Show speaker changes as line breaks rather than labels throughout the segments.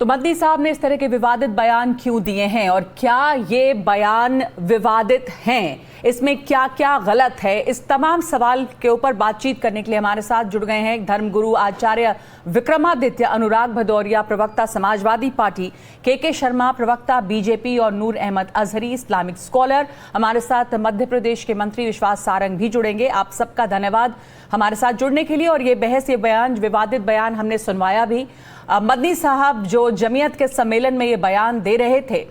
तो मदनी साहब ने इस तरह के विवादित बयान क्यों दिए हैं और क्या ये बयान विवादित हैं, इसमें क्या क्या गलत है, इस तमाम सवाल के ऊपर बातचीत करने के लिए हमारे साथ जुड़ गए हैं धर्मगुरु आचार्य विक्रमादित्य, अनुराग भदौरिया प्रवक्ता समाजवादी पार्टी, के शर्मा प्रवक्ता बीजेपी और नूर अहमद अजहरी इस्लामिक स्कॉलर। हमारे साथ मध्य प्रदेश के मंत्री विश्वास सारंग भी जुड़ेंगे। आप सबका धन्यवाद हमारे साथ जुड़ने के लिए। और ये बहस, ये बयान, विवादित बयान हमने सुनवाया भी। मदनी साहब जो जमीयत के सम्मेलन में ये बयान दे रहे थे,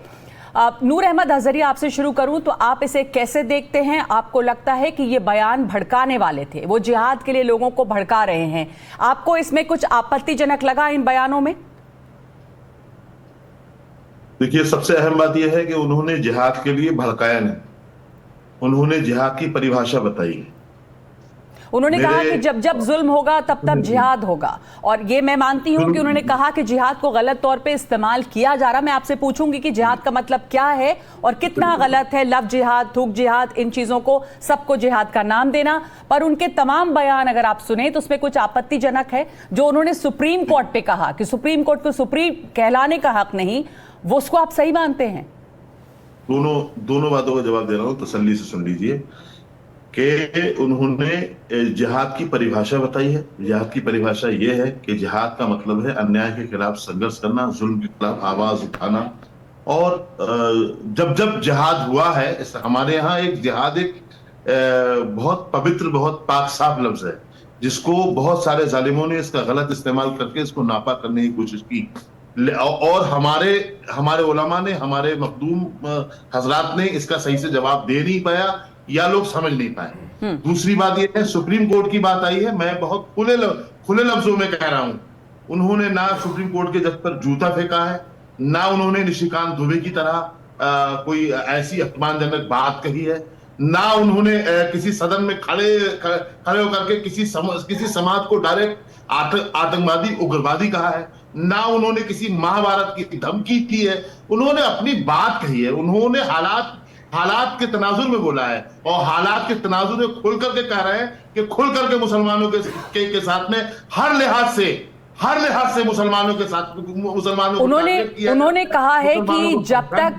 नूर अहमद अजहरी आपसे शुरू करूं तो आप इसे कैसे देखते हैं? आपको लगता है कि ये बयान भड़काने वाले थे, वो जिहाद के लिए लोगों को भड़का रहे हैं? आपको इसमें कुछ आपत्तिजनक लगा इन बयानों में?
देखिए, सबसे अहम बात यह है कि उन्होंने जिहाद के लिए भड़काया नहीं, उन्होंने जिहाद की परिभाषा बताई।
उन्होंने कहा कि जब जब जुल्म होगा तब तब जिहाद होगा, और ये मैं मानती हूं कि उन्होंने कहा कि जिहाद को गलत तौर पे इस्तेमाल किया जा रहा। मैं आपसे पूछूंगी कि जिहाद का मतलब क्या है और कितना गलत है लव जिहाद, थूक जिहाद, इन चीजों को सबको जिहाद का नाम देना। पर उनके तमाम बयान अगर आप सुने तो उसमें कुछ आपत्तिजनक है। जो उन्होंने सुप्रीम कोर्ट पे कहा कि सुप्रीम कोर्ट को सुप्रीम कहलाने का हक नहीं, वो उसको आप सही मानते हैं?
दोनों बातों का जवाब दे रहा हूं, तसल्ली से सुन लीजिए कि उन्होंने जिहाद की परिभाषा बताई है। जिहाद की परिभाषा यह है कि जिहाद का मतलब है अन्याय के खिलाफ संघर्ष करना, जुल्म के खिलाफ आवाज उठाना। और जब जब जिहाद हुआ है, हमारे यहाँ एक जिहाद एक बहुत पवित्र, बहुत पाक साफ लफ्ज है, जिसको बहुत सारे जालिमों ने इसका गलत इस्तेमाल करके इसको नापा करने की कोशिश की। और हमारे उलमा ने, हमारे मखदूम हजरात ने इसका सही से जवाब दे नहीं पाया या लोग समझ नहीं पाए। दूसरी बात यह है, सुप्रीम कोर्ट की बात आई है, मैं बहुत खुले लफ्जों में कह रहा हूं, उन्होंने ना सुप्रीम कोर्ट के जज पर जूता फेंका है, ना उन्होंने निशिकांत दुबे की तरह कोई ऐसी अपमानजनक बात कही है, ना उन्होंने किसी सदन में खड़े होकर के किसी समाज को डायरेक्ट आतंकवादी, उग्रवादी कहा है, ना उन्होंने किसी महाभारत की धमकी दी है। उन्होंने अपनी बात कही है, उन्होंने हालात के तनाजुर में बोला है, और हालात के तनाजुर में खुल करके कह रहे हैं कि खुल करके मुसलमानों के साथ में हर लिहाज से मुसलमानों के साथ
उन्होंने कहा है कि जब तक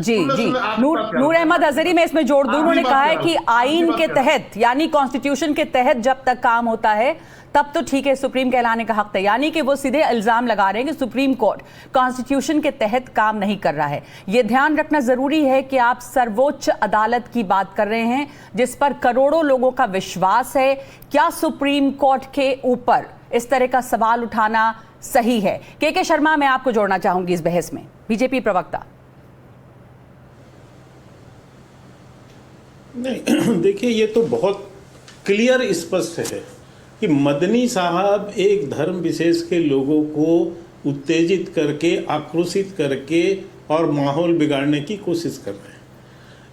जी नूर अहमद अजहरी में इसमें जोड़ दूं, उन्होंने कहा है कि आईन के तहत, यानी कॉन्स्टिट्यूशन के तहत जब तक काम होता है तब तो ठीक है, सुप्रीम कहलाने का हक है। यानी कि वो सीधे इल्जाम लगा रहे हैं कि सुप्रीम कोर्ट कॉन्स्टिट्यूशन के तहत काम नहीं कर रहा है। ये ध्यान रखना जरूरी है कि आप सर्वोच्च अदालत की बात कर रहे हैं, जिस पर करोड़ों लोगों का विश्वास है। क्या सुप्रीम कोर्ट के ऊपर इस तरह का सवाल उठाना सही है? के शर्मा, मैं आपको जोड़ना चाहूंगी इस बहस में, बीजेपी प्रवक्ता।
नहीं, देखिए, ये तो बहुत क्लियर स्पष्ट है कि मदनी साहब एक धर्म विशेष के लोगों को उत्तेजित करके, आक्रोशित करके और माहौल बिगाड़ने की कोशिश कर रहे हैं।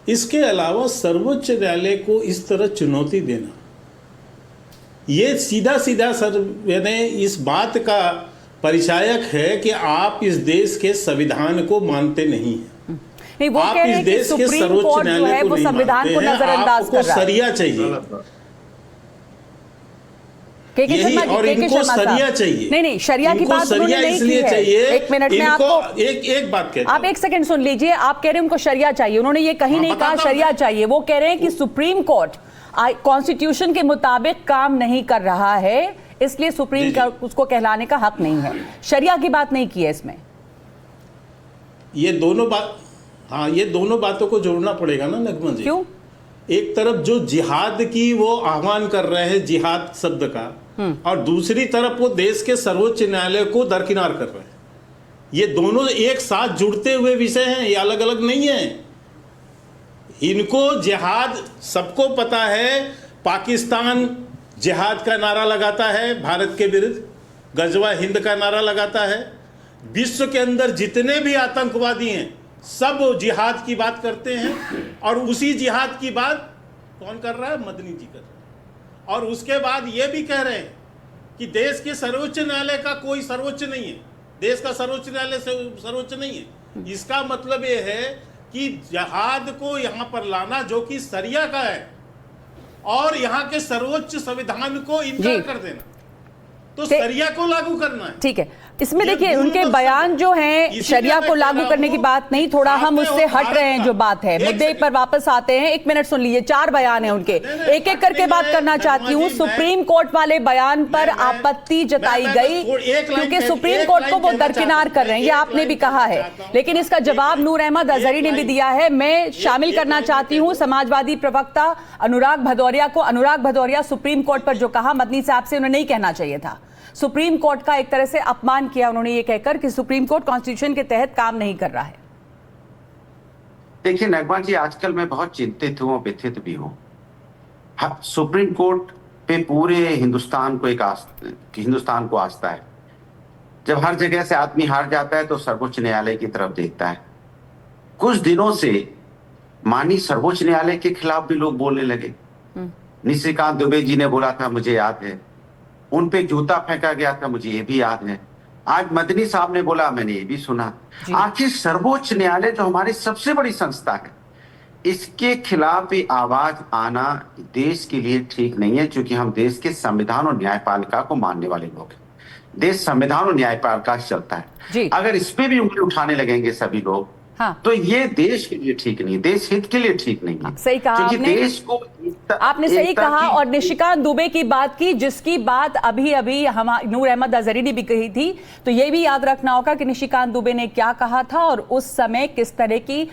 इसके अलावा सर्वोच्च न्यायालय को इस तरह चुनौती देना, ये सीधा सर यानी इस बात का परिचायक है कि आप इस देश के संविधान को मानते नहीं हैं।
नहीं, वो कह रहे हैं कि सुप्रीम कोर्ट जो है वो संविधान को नजरअंदाज कर रहा है।
सरिया चाहिए, और इनको सरिया चाहिए।
नहीं, शरिया की बात उन्होंने नहीं की है। एक मिनट में आपको एक बात कहता हूं, आप एक सेकंड सुन लीजिए। आप कह रहे हैं उनको शरिया चाहिए, उन्होंने ये कहीं नहीं कहा शरिया चाहिए। वो कह रहे हैं कि सुप्रीम कोर्ट कॉन्स्टिट्यूशन के मुताबिक काम नहीं कर रहा है, इसलिए सुप्रीम कोर्ट उसको कहलाने का हक नहीं है। शरिया की बात नहीं की है इसमें।
ये दोनों बातों को जोड़ना पड़ेगा ना नगमा जी।
क्यों? एक
तरफ जो जिहाद की वो आह्वान कर रहे हैं, जिहाद शब्द का, और दूसरी तरफ वो देश के सर्वोच्च न्यायालय को दरकिनार कर रहे हैं। ये दोनों एक साथ जुड़ते हुए विषय हैं, ये अलग अलग नहीं है। इनको जिहाद, सबको पता है, पाकिस्तान जिहाद का नारा लगाता है भारत के विरुद्ध, गजवा हिंद का नारा लगाता है। विश्व के अंदर जितने भी आतंकवादी हैं सब जिहाद की बात करते हैं, और उसी जिहाद की बात कौन कर रहा है? मदनी जी कर रहे हैं। और उसके बाद ये भी कह रहे हैं कि देश के सर्वोच्च न्यायालय का कोई सर्वोच्च नहीं है, देश का सर्वोच्च न्यायालय सर्वोच्च नहीं है। इसका मतलब ये है कि जिहाद को यहाँ पर लाना, जो कि सरिया का है, और यहाँ के सर्वोच्च संविधान को इनकार कर देना, तो सरिया को लागू करना है।
ठीक है। इसमें
ये
देखिए
दोनों
उनके
तो
बयान जो हैं
इसीलिए
शरिया
मैं
को
कह
लागू
रहा
करने की
हूं,
बात नहीं, थोड़ा हम
आपने
उससे
और
हट रहे हैं। जो बात है
एक
मुद्दे
सेकंड।
पर वापस आते हैं। 1 मिनट सुन लीजिए, 4 बयान है उनके, एक एक करके बात करना चाहती हूँ। सुप्रीम कोर्ट वाले बयान पर आपत्ति जताई गई क्योंकि सुप्रीम कोर्ट को वो दरकिनार कर रहे हैं, ये आपने भी कहा है, लेकिन इसका जवाब नूर अहमद अजहरी ने भी दिया है। मैं शामिल करना चाहती हूँ समाजवादी प्रवक्ता अनुराग भदौरिया को। अनुराग भदौरिया, सुप्रीम कोर्ट पर जो कहा मदनी साहब से उन्हें नहीं कहना चाहिए था। सुप्रीम कोर्ट का एक तरह से अपमान किया उन्होंने ये कहकर कि सुप्रीम कोर्ट कॉन्स्टिट्यूशन के तहत काम नहीं कर रहा है।
देखिए नगमा जी, आजकल मैं बहुत चिंतित हूँ, व्यथित भी हूँ। सुप्रीम कोर्ट पे पूरे हिंदुस्तान को आस्था है। जब हर जगह से आदमी हार जाता है तो सर्वोच्च न्यायालय की तरफ देखता है। कुछ दिनों से माननीय सर्वोच्च न्यायालय के खिलाफ भी लोग बोलने लगे। निशिकांत दुबे जी ने बोला था, मुझे याद है, उन पे जूता फेंका गया था, मुझे ये भी याद है। आज मदनी साहब ने बोला, मैंने ये भी सुना। आखिर सर्वोच्च न्यायालय जो हमारी सबसे बड़ी संस्था है, इसके खिलाफ भी आवाज आना देश के लिए ठीक नहीं है, क्योंकि हम देश के संविधान और न्यायपालिका को मानने वाले लोग हैं। देश संविधान और न्यायपालिका से चलता है। अगर इस पे भी उंगली उठाने लगेंगे सभी लोग, हाँ। तो ये देश के लिए ठीक नहीं, देश हित के लिए ठीक नहीं है।
सही कहा आपने,
देश को
आपने सही कहा। और निशिकांत दुबे की बात की, जिसकी बात अभी अभी हम नूर अहमद अजहरी ने भी कही थी, तो ये भी याद रखना होगा कि निशिकांत दुबे ने क्या कहा था और उस समय किस तरह की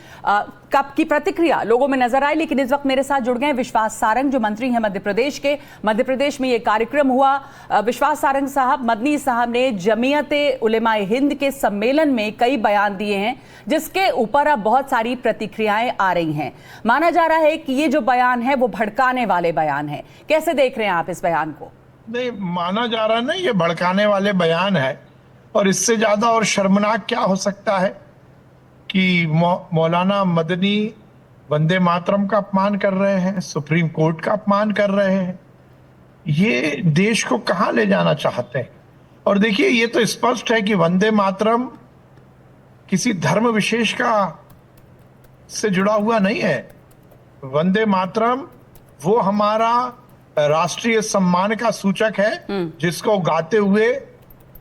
कब की प्रतिक्रिया लोगों में नजर आई। लेकिन इस वक्त मेरे साथ जुड़ गए विश्वास सारंग, जो मंत्री हैं मध्य प्रदेश के। मध्य प्रदेश में ये कार्यक्रम हुआ। विश्वास सारंग साहब, मदनी साहब ने जमीयते उलेमाए हिंद के सम्मेलन में कई बयान दिए हैं, जिसके ऊपर अब बहुत सारी प्रतिक्रियाएं आ रही हैं। माना जा रहा है कि ये जो बयान है वो भड़काने वाले बयान है। कैसे देख रहे हैं आप इस बयान को?
नहीं माना जा रहा है, ये भड़काने वाले बयान है। और इससे ज्यादा और शर्मनाक क्या हो सकता है कि मौलाना मदनी वंदे मातरम का अपमान कर रहे हैं, सुप्रीम कोर्ट का अपमान कर रहे हैं। ये देश को कहां ले जाना चाहते हैं? और देखिए, ये तो स्पष्ट है कि वंदे मातरम किसी धर्म विशेष का से जुड़ा हुआ नहीं है। वंदे मातरम वो हमारा राष्ट्रीय सम्मान का सूचक है, जिसको गाते हुए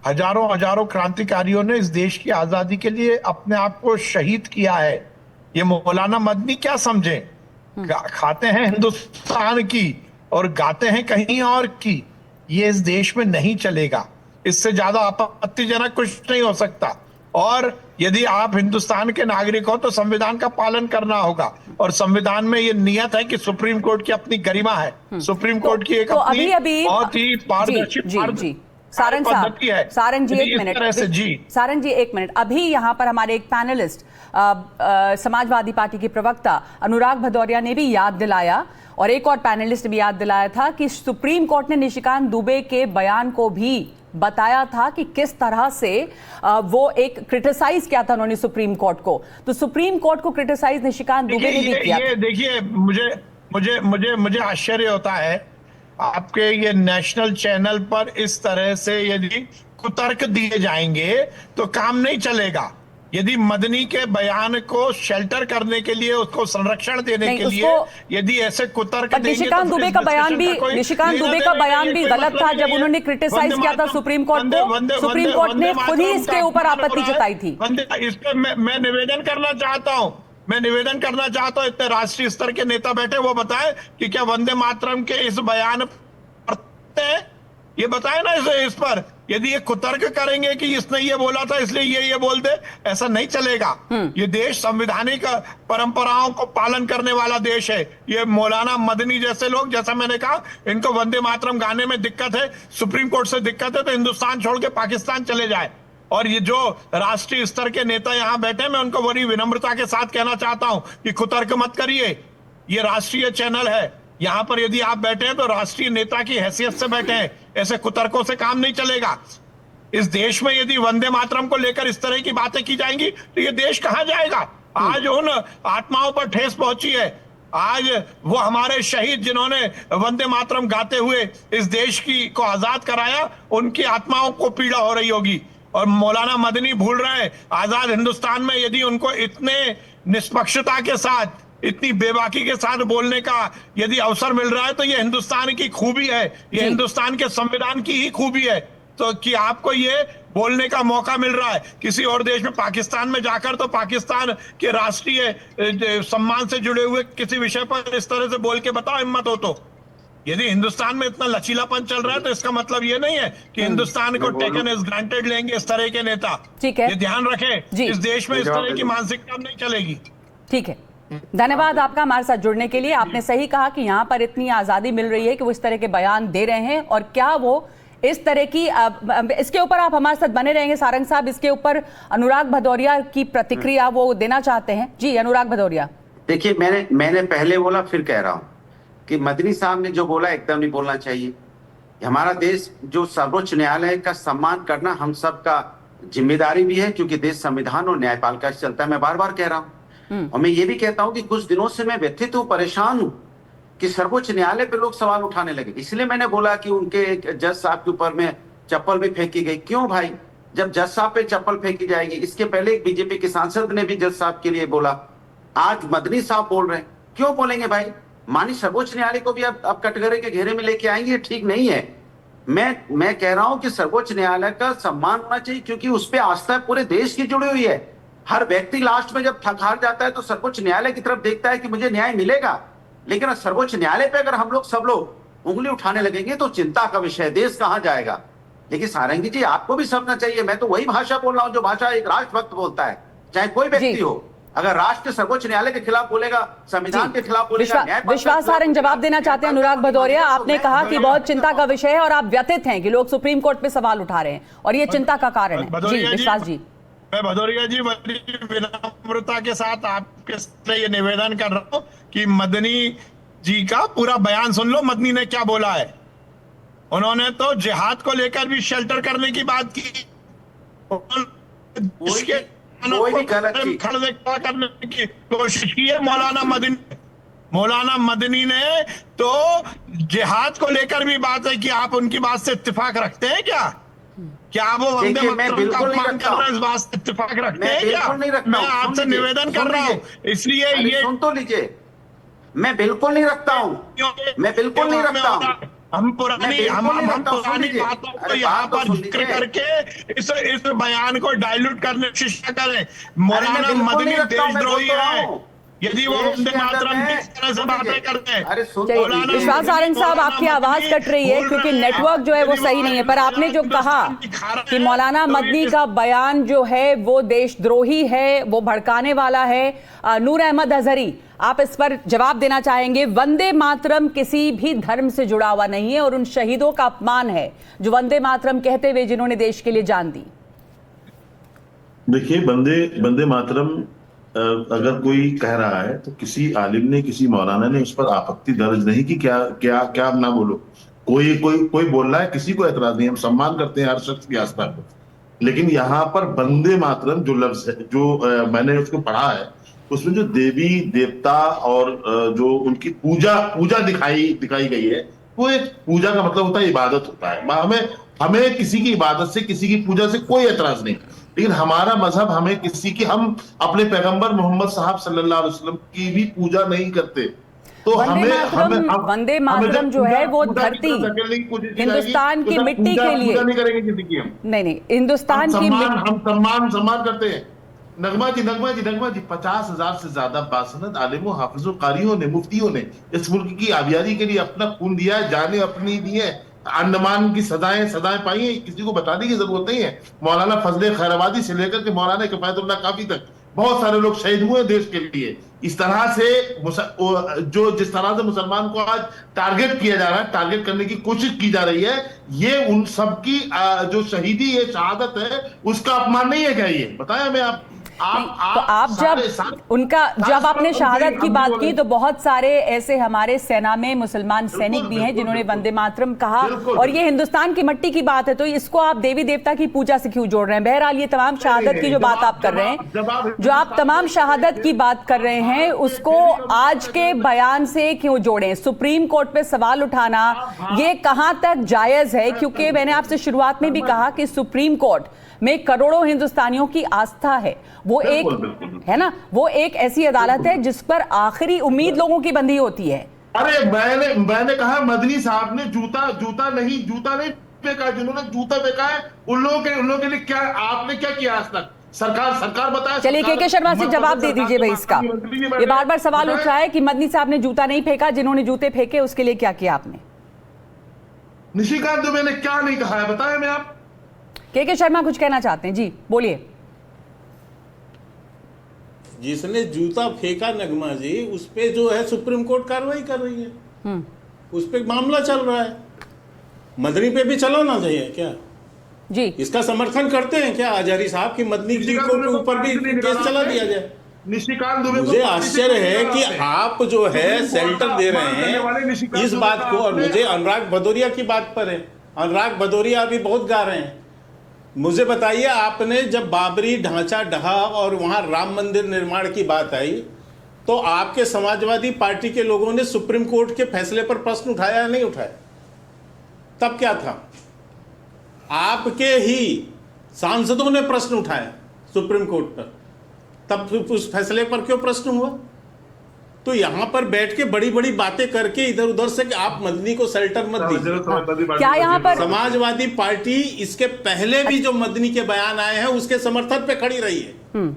हजारों क्रांतिकारियों ने इस देश की आजादी के लिए अपने आप को शहीद किया है। ये मौलाना मदनी क्या समझे, खाते हैं हिंदुस्तान की और गाते हैं कहीं और की। ये इस देश में नहीं चलेगा। इससे ज्यादा आपत्तिजनक कुछ नहीं हो सकता। और यदि आप हिंदुस्तान के नागरिक हो तो संविधान का पालन करना होगा। और संविधान में ये नियत है कि सुप्रीम कोर्ट की अपनी गरिमा है। सुप्रीम कोर्ट की एक अपनी बहुत ही पारदर्शी
सारंग साहब, सारंग जी एक मिनट, सारंग जी एक मिनट। अभी यहाँ पर हमारे एक पैनलिस्ट समाजवादी पार्टी के प्रवक्ता अनुराग भदौरिया ने भी याद दिलाया, और एक और पैनलिस्ट भी याद दिलाया था कि सुप्रीम कोर्ट ने निशिकांत दुबे के बयान को भी बताया था कि किस तरह से वो एक क्रिटिसाइज किया था उन्होंने सुप्रीम कोर्ट को। तो सुप्रीम कोर्ट को क्रिटिसाइज निशिकांत दुबे ने भी किया।
देखिए, मुझे आश्चर्य होता है आपके ये नेशनल चैनल पर इस तरह से यदि कुतर्क दिए जाएंगे तो काम नहीं चलेगा। यदि मदनी के बयान को शेल्टर करने के लिए, उसको संरक्षण देने के लिए यदि ऐसे कुतर्क देंगे,
निशिकांत दुबे का बयान भी गलत था। जब उन्होंने क्रिटिसाइज किया था सुप्रीम कोर्ट को, सुप्रीम कोर्ट ने खुद ही इसके ऊपर आपत्ति जताई थी।
इस पर मैं निवेदन करना चाहता हूँ, इतने राष्ट्रीय स्तर के नेता बैठे, वो बताए कि क्या वंदे मातरम के इस बयान पर ये बताए ना इस पर। यदि ये कुतर्क करेंगे कि इसने ये बोला था इसलिए ये बोल दे, ऐसा नहीं चलेगा। ये देश संवैधानिक परंपराओं को पालन करने वाला देश है। ये मौलाना मदनी जैसे लोग, जैसा मैंने कहा, इनको वंदे मातरम गाने में दिक्कत है, सुप्रीम कोर्ट से दिक्कत है, तो हिंदुस्तान छोड़ के पाकिस्तान चले जाए। और ये जो राष्ट्रीय स्तर के नेता यहाँ बैठे, मैं उनको बड़ी विनम्रता के साथ कहना चाहता हूं कि कुतर्क मत करिए। ये राष्ट्रीय चैनल है, यहाँ पर यदि आप बैठे हैं तो राष्ट्रीय नेता की हैसियत से बैठे हैं। ऐसे कुतर्कों से काम नहीं चलेगा। इस देश में यदि वंदे मातरम को लेकर इस तरह की बातें की जाएंगी तो ये देश कहां जाएगा? आज उन आत्माओं पर ठेस पहुंची है। आज वो हमारे शहीद जिन्होंने वंदे मातरम गाते हुए इस देश को आजाद कराया, उनकी आत्माओं को पीड़ा हो रही होगी। और मौलाना मदनी भूल रहे हैं, आजाद हिंदुस्तान में यदि उनको इतने निष्पक्षता के साथ, इतनी बेबाकी के साथ बोलने का यदि अवसर मिल रहा है तो ये हिंदुस्तान की खूबी है, ये हिंदुस्तान के संविधान की ही खूबी है। तो कि आपको ये बोलने का मौका मिल रहा है किसी और देश में, पाकिस्तान में जाकर तो पाकिस्तान के राष्ट्रीय सम्मान से जुड़े हुए किसी विषय पर इस तरह से बोल के बताओ, हिम्मत हो तो। यदि हिंदुस्तान में इतना लचीलापन चल रहा है तो इसका मतलब ये नहीं है कि हिंदुस्तान को टेकन एज ग्रांटेड लेंगे इस तरह के नेता।
ठीक है,
ये ध्यान रखें, इस देश में इस तरह की मानसिकता नहीं चलेगी।
ठीक है, धन्यवाद आपका हमारे साथ जुड़ने के लिए। आपने सही कहा कि यहाँ पर इतनी आजादी मिल रही है कि वो इस तरह के बयान दे रहे हैं, और क्या वो इस तरह की इसके ऊपर आप हमारे साथ बने रहेंगे सारंग साहब, इसके ऊपर अनुराग भदौरिया की प्रतिक्रिया वो देना चाहते हैं। जी अनुराग भदौरिया।
देखिए, मैंने पहले बोला, फिर कह रहा हूं कि मदनी साहब ने जो बोला एकदम नहीं बोलना चाहिए। हमारा देश जो सर्वोच्च न्यायालय का सम्मान करना हम सब का जिम्मेदारी भी है, क्योंकि देश संविधान और न्यायपालिका से चलता है। मैं बार बार कह रहा हूं, और मैं ये भी कहता हूं कि कुछ दिनों से मैं व्यथित हूं, परेशान हूं कि सर्वोच्च न्यायालय पे लोग सवाल उठाने लगे। इसलिए मैंने बोला कि उनके जज साहब के ऊपर में चप्पल भी फेंकी गई। क्यों भाई, जब जज साहब पे चप्पल फेंकी जाएगी? इसके पहले एक बीजेपी के सांसद ने भी जज साहब के लिए बोला, आज मदनी साहब बोल रहे हैं। क्यों बोलेंगे भाई? मानी सर्वोच्च न्यायालय को भी अब कटघरे के घेरे में लेके आएंगे, ठीक नहीं है। मैं कह रहा हूं कि सर्वोच्च न्यायालय का सम्मान होना चाहिए, क्योंकि उस पर आस्था पूरे देश की जुड़ी हुई है। हर व्यक्ति लास्ट में जब थक हार जाता है तो सर्वोच्च न्यायालय की तरफ देखता है कि मुझे न्याय मिलेगा। लेकिन सर्वोच्च न्यायालय पे अगर हम लोग सब लोग उंगली उठाने लगेंगे तो चिंता का विषय है, देश कहां जाएगा। लेकिन सारंगी जी, आपको भी समझना चाहिए, मैं तो वही भाषा बोल रहा हूं जो भाषा एक राष्ट्रभक्त बोलता है, चाहे कोई व्यक्ति हो। अगर राष्ट्र सर्वोच्च न्यायालय के खिलाफ बोलेगा, संविधान के खिलाफ बोलेगा,
विश्वास सारंग जवाब देना चाहते हैं। अनुराग भदौरिया, आपने कहा कि बहुत चिंता का विषय है और आप व्यथित हैं कि लोग सुप्रीम कोर्ट पे सवाल उठा रहे हैं, और ये चिंता का कारण है। जी विश्वास जी।
मैं भदौरिया जी बड़ी विनम्रता के साथ आपके सामने ये निवेदन कर रहा हूं कि मदनी जी का पूरा बयान सुन लो। मदनी ने क्या बोला है? उन्होंने तो जिहाद को लेकर भी शेल्टर करने की बात की, खड़ा करने की कोशिश की है मौलाना मदनी ने तो जिहाद को लेकर भी बात है कि आप उनकी बात से इत्तेफाक रखते हैं क्या आप वो वंदे मातरम का अपमान कर रहे हैं, इस बात से इत्तेफाक रखते हैं क्या? मैं आपसे निवेदन कर रहा हूँ, इसलिए ये
सुन तो लीजिए, मैं बिल्कुल नहीं रखता हूँ, मैं बिल्कुल नहीं रखता हूँ।
हम पुरानी बातों को यहाँ पर जिक्र करके इस बयान को डाइल्यूट करने की कोशिश करें। मौलाना मदनी देशद्रोही है यदि वो वंदे मातरम की तरह से बातें करते हैं।
विश्वास सारंग साहब, आपकी आवाज कट रही है क्योंकि नेटवर्क जो है वो सही नहीं है, पर आपने जो कहा कि मौलाना मदनी का बयान जो है वो देशद्रोही है, वो भड़काने वाला है, नूर अहमद अजहरी, आप इस पर जवाब देना चाहेंगे? वंदे मातरम किसी भी धर्म से जुड़ा हुआ नहीं है और उन शहीदों का अपमान है जो वंदे मातरम कहते हुए जिन्होंने देश के लिए जान दी।
देखिए, वंदे मातरम अगर कोई कह रहा है तो किसी आलिम ने, किसी मौलाना ने उस पर आपत्ति दर्ज नहीं की। क्या ना बोलो, कोई बोल रहा है, किसी को एतराज नहीं, हम सम्मान करते हैं हर शख्स की आस्था को। लेकिन यहाँ पर वंदे मातरम जो लफ्ज है, जो मैंने उसको पढ़ा है, उसमें जो देवी देवता और जो उनकी पूजा दिखाई गई है, वो एक पूजा का मतलब होता है इबादत होता है। हमें किसी की इबादत से, किसी की पूजा से कोई एतराज नहीं, लेकिन हमारा मजहब हमें हम अपने पैगंबर मोहम्मद साहब सल्लल्लाहु अलैहि वसल्लम की भी पूजा नहीं करते। तो
वंदे मातरम जो है वो धरती, हिंदुस्तान की मिट्टी के लिए
नहीं करेंगे किसी की। हम
नहीं, हिंदुस्तान की
हम सम्मान करते हैं। नगमा जी 50,000 से ज्यादा बासनद आलिमों, हाफिजों, कारियों ने, मुफ्तियों ने इस मुल्क की आबियारी के लिए अपना खून दिया है, जाने अपनी दी है, अंडमान की सदाएं पाई है, किसी को बताने की जरूरत नहीं है। मौलाना फजले खैराबादी से लेकर के मौलाना किफायतुल्लाह काफी तक बहुत सारे लोग शहीद हुए देश के लिए। इस तरह से जिस तरह से मुसलमान को आज टारगेट किया जा रहा है, टारगेट करने की कोशिश की जा रही है, ये उन सबकी जो शहीदी है, शहादत है, उसका अपमान नहीं है क्या? ये बताएं हमें आप।
जब आपने शहादत की बात की तो बहुत सारे ऐसे हमारे सेना में मुसलमान सैनिक भी हैं जिन्होंने वंदे मातरम कहा, और ये हिंदुस्तान की मिट्टी की बात है, तो इसको आप देवी देवता की पूजा से क्यों जोड़ रहे हैं? बहरहाल ये तमाम शहादत की जो बात आप कर रहे हैं, जो आप तमाम शहादत की बात कर रहे हैं, उसको आज के बयान से क्यों जोड़ें? सुप्रीम कोर्ट पे सवाल उठाना ये कहां तक जायज है? क्योंकि मैंने आपसे शुरुआत में भी कहा कि सुप्रीम कोर्ट में करोड़ों हिंदुस्तानियों की आस्था है, वो एक है ना, वो एक ऐसी अदालत है जिस पर आखिरी उम्मीद लोगों की बंधी होती है।
अरे मैंने कहा मदनी साहब ने जूता नहीं फेंका है, जिन्होंने जूता फेंका है, उन लोगों के लिए क्या आपने क्या किया आज तक? सरकार बताया।
चलिए के शर्मा से जवाब दे दीजिए भाई इसका। ये बार बार सवाल उठ रहा है कि मदनी साहब ने जूता नहीं फेंका, जिन्होंने जूते फेंके उसके लिए क्या किया आपने?
निशिकांत दुबे ने क्या नहीं कहा है बताएं। मैं आप
के शर्मा कुछ कहना चाहते हैं, जी बोलिए।
जिसने जूता फेंका नगमा जी, उस पे जो है सुप्रीम कोर्ट कार्रवाई कर रही है, उस पे मामला चल रहा है। मदनी पे भी चलाना चाहिए क्या
जी?
इसका समर्थन करते हैं क्या अजहरी साहब की मदनी जी के ऊपर भी केस चला दिया जाए?
निशिकांत दुबे
मुझे आश्चर्य है कि आप जो है सेल्टर दे रहे हैं इस बात को, और मुझे अनुराग भदौरिया की बात पर है। अनुराग भदौरिया अभी बहुत गा रहे हैं। मुझे बताइए, आपने जब बाबरी ढांचा ढहा और वहां राम मंदिर निर्माण की बात आई तो आपके समाजवादी पार्टी के लोगों ने सुप्रीम कोर्ट के फैसले पर प्रश्न उठाया या नहीं उठाया? तब क्या था? आपके ही सांसदों ने प्रश्न उठाया सुप्रीम कोर्ट पर, तब उस फैसले पर क्यों प्रश्न हुआ? तो यहां पर बैठ के बड़ी बड़ी बातें करके इधर उधर से कि आप मदनी को शेल्टर मत दीजिए।
क्या यहाँ पर
समाजवादी पार्टी इसके पहले भी जो मदनी के बयान आए हैं उसके समर्थन पे खड़ी रही है।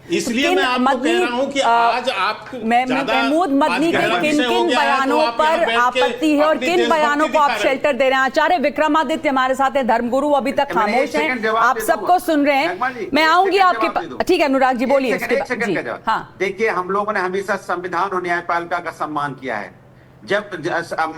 इसलिए मैं आपको कह रहा हूं कि आज आप
महमूद मदनी के किन किन बयानों पर आपत्ति है और किन बयानों को आप शेल्टर दे रहे हैं? आचार्य विक्रमादित्य हमारे साथ हैं, धर्मगुरु अभी तक खामोश हैं, आप सबको सुन रहे हैं। मैं आऊंगी आपके पास। ठीक है अनुराग जी बोलिए। हाँ
देखिए, हम लोगों ने हमेशा संविधान और न्यायपालिका का सम्मान किया है। जब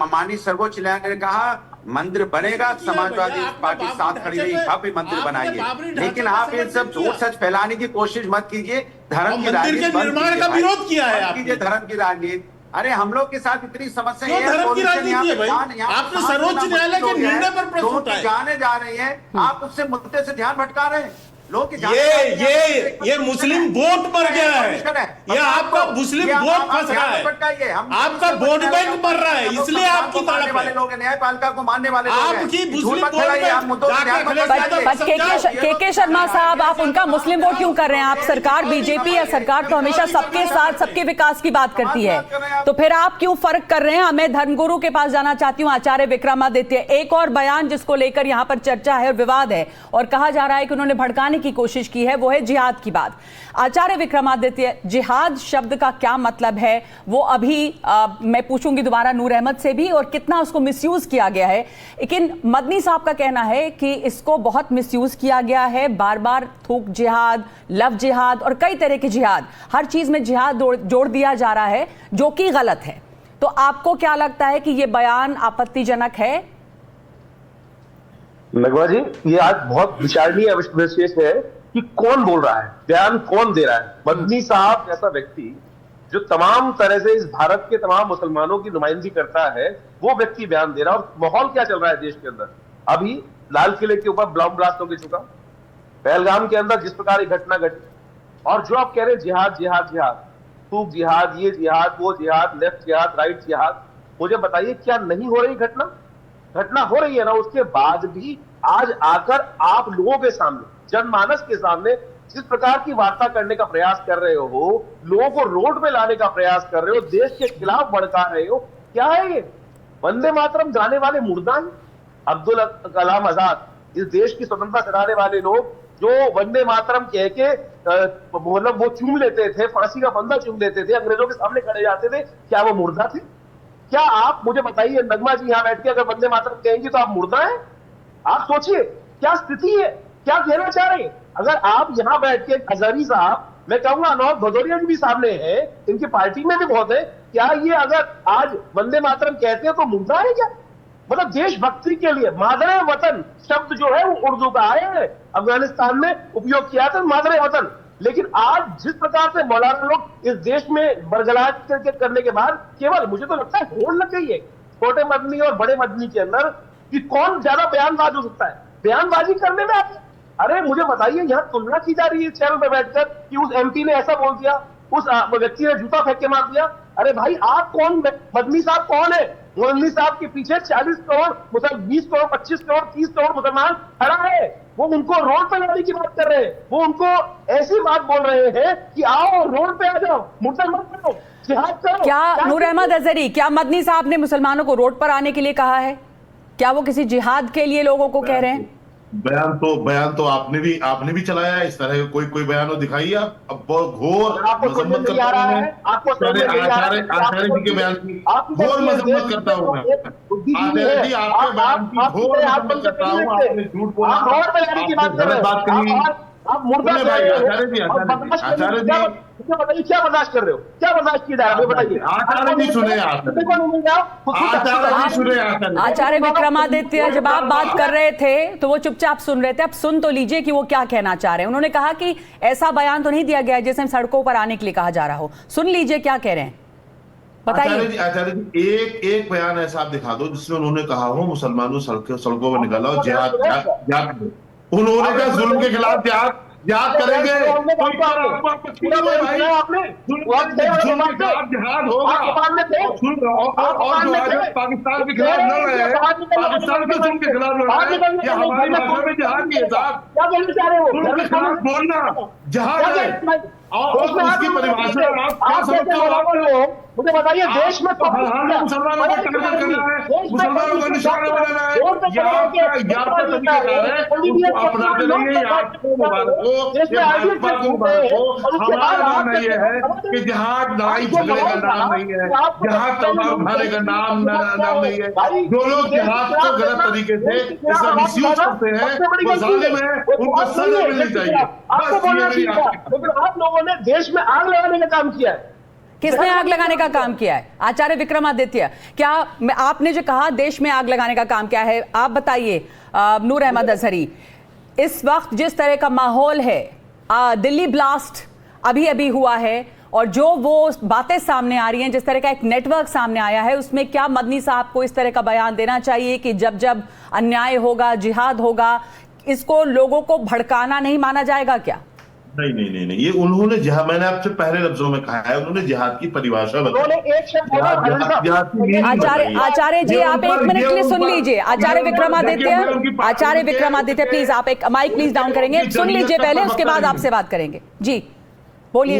माननीय सर्वोच्च न्यायालय ने कहा मंदिर बनेगा, समाजवादी पार्टी साथ खड़ी रही, भव्य मंदिर बनाइए। लेकिन आप ये सब झूठ सच फैलाने की कोशिश मत कीजिए। धर्म की राजनीति
निर्माण का विरोध किया है आपने।
धर्म की राजनीति, अरे हम लोग के साथ इतनी समस्या है।
धर्म की राजनीति है भाई? आपने सर्वोच्च न्यायालय के निर्णय पर प्रश्न उठाए,
जाने जा रही है, आप उससे मुद्दे से ध्यान भटका रहे हैं। लोग
ये मुस्लिम वोट मर गया है, ये आपका मुस्लिम वोट फंस रहा है, आपका वोट बैंक मर रहा है, इसलिए आपकी तड़प
वाले लोग न्यायपालिका को मानने वाले
आपकी मुस्लिम
के शर्मा साहब, आप उनका मुस्लिम वोट क्यों कर रहे हैं? आप सरकार बीजेपी या सरकार तो हमेशा सबके साथ सबके विकास की बात करती है, तो फिर आप क्यों फर्क कर रहे हैं? मैं धर्मगुरु के पास जाना चाहती हूँ, आचार्य विक्रमादित्य। एक और बयान जिसको लेकर यहाँ पर चर्चा है और विवाद है और कहा जा रहा है कि उन्होंने भड़काने की कोशिश की है, वो है जिहाद की बात। आचार्य विक्रमादित्य, जिहाद शब्द का क्या मतलब है वो अभी मैं पूछूंगी दोबारा नूर अहमद से भी, और कितना उसको मिसयूज किया गया है। लेकिन मदनी साहब का कहना है कि इसको बहुत मिसयूज किया गया है, बार बार थूक जिहाद, लव जिहाद और कई तरह के जिहाद, हर चीज में जिहाद जोड़ दिया जा रहा है जो कि गलत है। तो आपको क्या लगता है कि यह बयान आपत्तिजनक है?
नगमा जी, ये आज बहुत विचारणीय विशेष है कि कौन बोल रहा है, बयान कौन दे रहा है। मदनी साहब जैसा व्यक्ति जो तमाम तरह से इस भारत के तमाम मुसलमानों की नुमाइंदगी करता है, वो व्यक्ति बयान दे रहा है। और माहौल क्या चल रहा है देश के अंदर? अभी लाल किले के ऊपर बम ब्लास्ट होकर चुका, पहलगाम के अंदर जिस प्रकार की घटना घटी, और जो आप कह रहे हैं जिहाद जिहाद जिहाद, तूक जिहाद, ये जिहाद वो जिहाद, लेफ्ट जिहाद राइट जिहाद, मुझे बताइए क्या नहीं हो रही घटना हो रही है ना। उसके बाद भी आज आकर आप लोगों के सामने, जनमानस के सामने जिस प्रकार की वार्ता करने का प्रयास कर रहे हो, लोगों को रोड पे लाने का प्रयास कर रहे हो, देश के खिलाफ भड़का रहे हो, क्या है ये? वंदे मातरम गाने वाले मुर्दा हैं। अब्दुल कलाम आजाद, इस देश की स्वतंत्रता कराने वाले लोग जो वंदे मातरम कह के मतलब वो चूम लेते थे, फांसी का फंदा चूम लेते थे, अंग्रेजों के सामने खड़े जाते थे, क्या वो मुर्दा थे? क्या आप मुझे बताइए नगमा जी, यहां बैठ के अगर वंदे मातरम कहेंगी तो आप मुर्दा हैं? आप सोचिए क्या स्थिति है, क्या कहना चाह रहे हैं। अगर आप यहां बैठ के अजहरी साहब, मैं कहूंगा अनुराग भदौरिया जी भी सामने हैं, इनकी पार्टी में भी बहुत है, क्या ये अगर आज वंदे मातरम कहते हैं तो मुद्दा है क्या? मतलब देशभक्ति के लिए मादरे वतन शब्द जो है वो उर्दू का आया है, अफगानिस्तान में उपयोग किया था मादरे वतन। लेकिन आज जिस प्रकार से मौलाना लोग इस देश में बरगलाहट करने के बाद केवल मुझे तो लगता है होड़ लग गई है छोटे मदनी और बड़े मदनी के अंदर कि कौन ज्यादा बयानबाज हो सकता है, बयानबाजी करने में। आप अरे मुझे बताइए, यहाँ तुलना की जा रही है चैनल पर बैठकर कि उस एमपी ने ऐसा बोल दिया, उस व्यक्ति ने जूता फेंक के मार दिया। अरे भाई आप कौन, मदनी साहब कौन है? मदनी साहब के पीछे 40 करोड़ मुसलमान, 20 करोड़ 25 करोड़ 30 करोड़ मुसलमान खड़ा है, वो उनको रोड पे लाने की बात कर रहे हैं, वो उनको ऐसी बात बोल रहे हैं कि आओ रोड पे आ जाओ, मुर्दा मत करो, जिहाद करो।
क्या नूर अहमद अजहरी, क्या मदनी साहब ने मुसलमानों को रोड पर आने के लिए कहा है? क्या वो किसी जिहाद के लिए लोगों को कह रहे हैं?
बयान तो आपने भी चलाया है। इस तरह का कोई बयान हो दिखाइए आप। अब बहुत घोर मजम्मत करता हूं मैं आचार्य जी के बयान की, घोर मजम्मत करता हूं मैं। आचार्य जी आपके बयान की घोर मजम्मत करता हूं। आपने झूठ बोला, आपने गलत बात कही।
आप मुर्दा आचार्य जी मुझे बताइए क्या बर्दाश्त कर रहे हो, क्या बर्दाश्त किया जा रहा है बताइए।
आचार्य जी सुने,
आचार्य विक्रमादित्य जब आप बात कर रहे थे तो वो चुपचाप सुन रहे थे। अब सुन तो लीजिए कि वो क्या कहना चाह रहे हैं। उन्होंने कहा कि ऐसा बयान तो नहीं दिया गया जिसमें सड़कों पर आने के लिए कहा जा रहा हो। सुन लीजिए क्या कह रहे हैं, बताइए।
आचार्य जी एक बयान ऐसा आप दिखा दो जिसमें उन्होंने कहा हो मुसलमानों सड़कों पर निकाला हो, जिहाद। उन्होंने कहा जुल्म के खिलाफ जिहाद करेंगे। जिहाद होगा और जो आज पाकिस्तान के खिलाफ लड़ रहे हैं, पाकिस्तान के जुल्म के खिलाफ लड़ रहे हैं, ये हमारी भाषा में जिहाद नहीं है साहब। जुल्म के खिलाफ बोलना जिहाद है। और उसकी परिभाषा आप क्या समझते हो?
मुझे बताइए देश में
मुसलमानों को टारगेट करना है, मुसलमानों को निशाना बनाना है, या आपका तरीकेकार है, उसको अपनाते रहिए। आपको मुबारक हो, हमारा मानना यह है कि जिहाद लड़ाई झगड़े का नाम नहीं है, जिहाद तलवार उठाने का नाम नहीं है। जो लोग जिहाद को गलत तरीके से इसका मिसयूज करते हैं वो जालिम है, उनको सजा मिलनी चाहिए।
आप लोगों ने देश में आग लगाने का काम किया है।
किसने आग लगाने का काम किया है? आचार्य विक्रमादित्य, क्या आपने जो कहा देश में आग लगाने का काम क्या है, आप बताइए। नूर अहमद अजहरी, इस वक्त जिस तरह का माहौल है, दिल्ली ब्लास्ट अभी हुआ है और जो वो बातें सामने आ रही हैं, जिस तरह का एक नेटवर्क सामने आया है, उसमें क्या मदनी साहब को इस तरह का बयान देना चाहिए कि जब अन्याय होगा, जिहाद होगा, इसको लोगों को भड़काना नहीं माना जाएगा क्या?
नहीं, ये उन्होंने जिहाद, मैंने आपसे पहले लफ्जों में कहा है, उन्होंने जिहाद की परिभाषा बताई।
आचार्य जी आप एक मिनट के लिए सुन लीजिए। आचार्य विक्रमादित्य प्लीज आप एक माइक प्लीज डाउन करेंगे, सुन लीजिए पहले, उसके बाद आपसे बात करेंगे। जी बोलिए।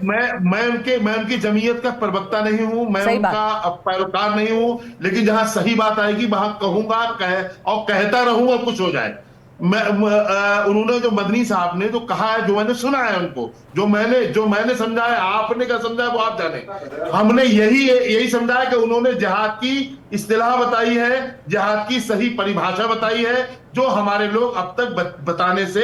मैं उनकी जमीयत का प्रवक्ता नहीं हूं, मैं उनका पैरोकार नहीं हूं, लेकिन जहां सही बात आएगी वहां कहूंगा और कहता रहूंगा, कुछ हो जाए। उन्होंने जो मदनी साहब ने जो कहा है, जो मैंने सुना है उनको, जो मैंने समझा है, आपने क्या समझा है वो आप जाने। हमने यही समझा है कि उन्होंने जिहाद की इस्तिलाह बताई है, जिहाद की सही परिभाषा बताई है, जो हमारे लोग अब तक बताने से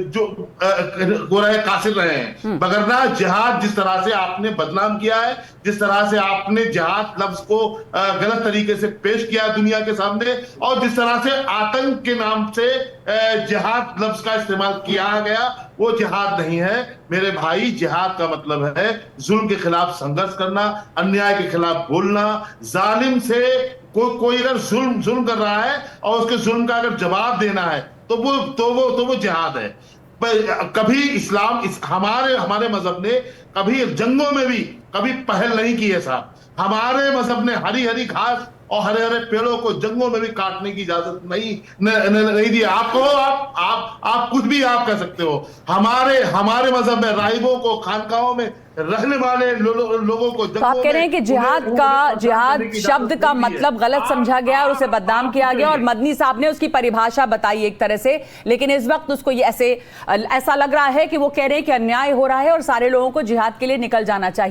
जो कासिर रहे हैं। बगरना जिहाद जिस तरह से आपने बदनाम किया है, जिस तरह से आपने जिहाद लफ्ज को गलत तरीके से पेश किया दुनिया के सामने, और जिस तरह से आतंक के नाम से जिहाद लफ्ज का इस्तेमाल किया गया, वो जिहाद नहीं है मेरे भाई। जिहाद का मतलब है जुल्म के खिलाफ संघर्ष करना, अन्याय के खिलाफ बोलना, जालिम से कोई अगर जुल्म कर रहा है और उसके जुल्म का अगर जवाब देना है तो वो जिहाद है। कभी इस्लाम हमारे मजहब ने कभी जंगों में भी कभी पहल नहीं की है साहब। हमारे मजहब ने हरी घास और हरे पेड़ों को जंगलों में भी काटने की इजाजत नहीं दी। आप कुछ भी आप कह सकते हो। हमारे मजहब में राहिबों को, खानकाहों में रहने वाले लोगों को,
तो आप कह रहे हैं कि जिहाद शब्द का मतलब गलत समझा गया और उसे बदनाम किया गया, और मदनी साहब ने उसकी परिभाषा बताई एक तरह से, लेकिन इस वक्त उसको ये ऐसा लग रहा है कि वो कह रहे हैं कि अन्याय हो रहा है और सारे लोगों को जिहाद के लिए निकल जाना चाहिए।